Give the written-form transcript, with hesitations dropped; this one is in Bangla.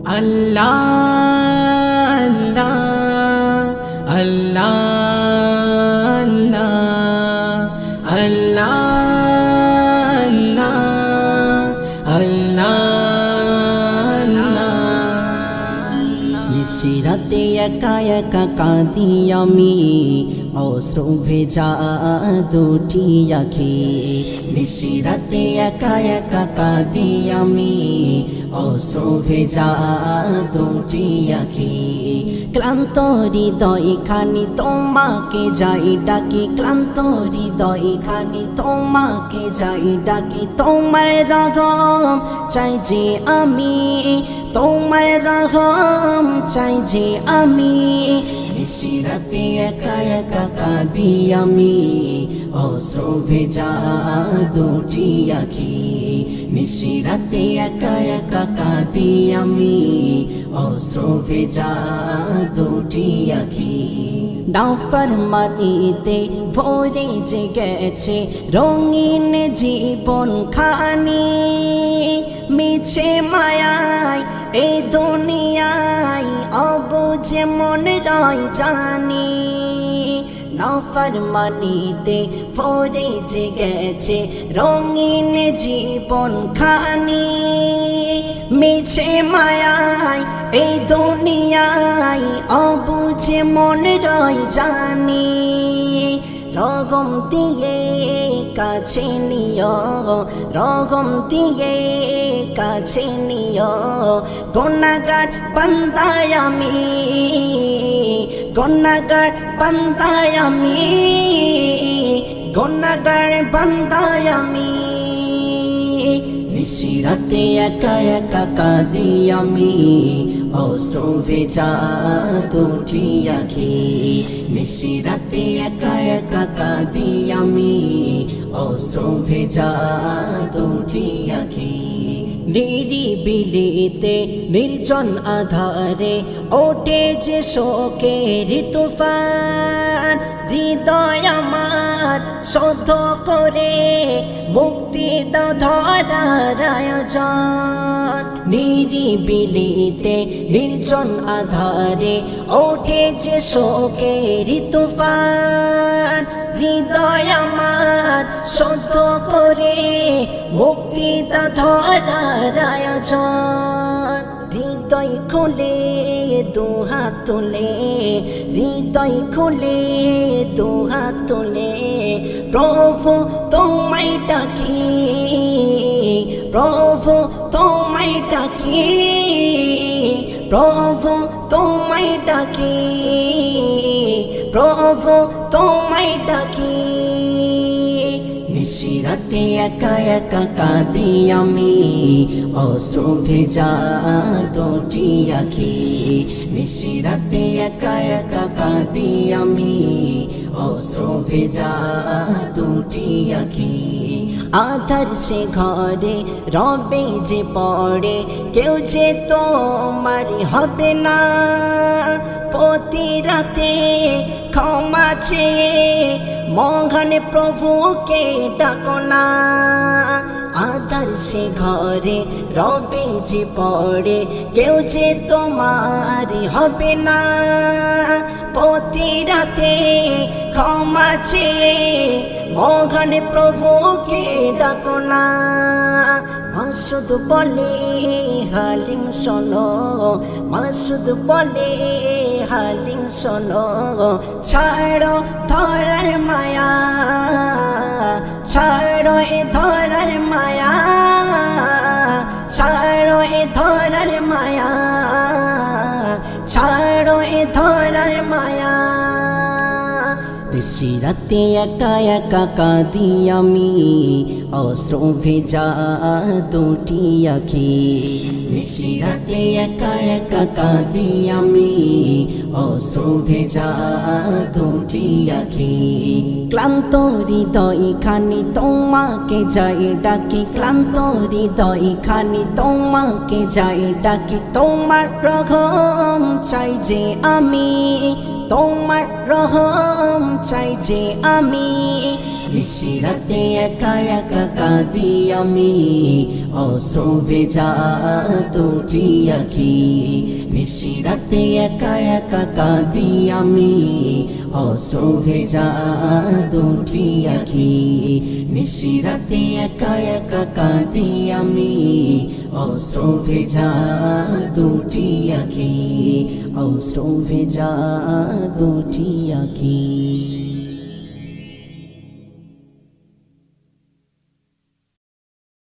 আল্লাহ আল্লাহ আল্লাহ আল্লাহ আল্লাহ নিশিরাতে একা একা কাঁদি আমি অশ্রু ভেজা দুটি আঁখি নিশিরাতে একা একা কাঁদি আমি অশ্রু ভেজা দুটি আঁখি ক্লান্ত হৃদয় খানি তোমাকে যাই ডাকি ক্লান্ত হৃদয় খানি তোমাকে যাই ডাকি তোমার রগম চাই যে আমি তোমার রগম চাই যে আমি নিশিরাতে একা একা কাঁদি আমি অশ্রু ভেজা দুটি আঁখি নিশিরাতে একা একা কাঁদি আমি অশ্রু ভেজা দুটি আঁখি নাফরমানিতে ভরে যে গেছে রঙিন জীবন খানি মিছে মায়ায় এই দুনিয়ায় অবুঝে মন রয় জানি নাফরমানিতে ভরে যে গেছে রঙিন জীবন খানি মিছে মায়ায় এই দুনিয়ায় অবুঝে মন রয় জানি রগম দিয়ে কাছে নিও রগম দিয়ে কাছে নিও গুনাহগার বান্দা আমি গুনাহগার বান্দা আমি গুনাহগার বান্দা আমি নিশিরাতে একা একা কাঁদি আমি অশ্রু ভেজা দুটি আঁখি নিশিরাতে একা একা কাঁদি আমি অশ্রু ভেজা দুটি আঁখি নিরিবিলিতে নির্জন আধারে ওঠে যে শোকের তুফান হৃদয় আমার শোধ করে মুক্তি দাও ধরার আয়োজন নিরিবিলিতে নির্জন আধারে ওঠে যে শোকের তুফান হৃদয় আমার শোধ করে মুক্তি দাও ধরার আয়োজন হৃদয় খুলে দুহাত তুলে হৃদয় খুলে দুহাত তুলে প্রভু তোমায় ডাকি প্রভু তোমায় ডাকি প্রভু তোমায় ডাকি প্রভু তোমায় ডাকি নিশিরাতে একা একা কাঁদি আমি অশ্রু ভেজা দুটি আঁখি নিশিরাতে একা একা কাঁদি আমি অশ্রু ভেজা দুটি আঁখি আধার সে ঘরে রবে যে পড়ে কেউ যে তোমার হবে না প্রতি রাতে ক্ষমা চেয়ে মহান প্রভুকে ডাকো না আধার সে ঘরে রবে যে পড়ে কেউ যে তোমার হবে না প্রতি রাতে ক্ষমা চেয়ে মহান প্রভুকে ডাকো না মাসুদ বলে হালিম শোনো মাসুদ বলে হালিম শোনো ছাড়ো ধরার মায়া ছাড়ো এ ধরার মায়া ছাড়ো এ ধরার মায়া ছাড়ো এ ধরার মায়া নিশিরাতে একা একা কাঁদি আমি অশ্রু ভেজা দুটি আঁখি নিশিরাতে একা একা কাঁদি আমি অশ্রু ভেজা দুটি আঁখি ক্লান্ত হৃদয় খানি তোমাকে যাই ডাকি ক্লান্ত হৃদয় খানি তোমাকে যাই ডাকি তোমার রগম চাই যে আমি তোমার রহম চাই যে আমি নিশিরাতে একা একা কাঁদি আমি অশ্রু ভেজা দুটি আখি নিশিরাতে একা একা কাঁদি আমি অশ্রু ভেজা দুটি আখি নিশিরাতে একা একা কাঁদি আমি অশ্রু ভেজা দুটি আখি অশ্রু ভেজা দুটি আখি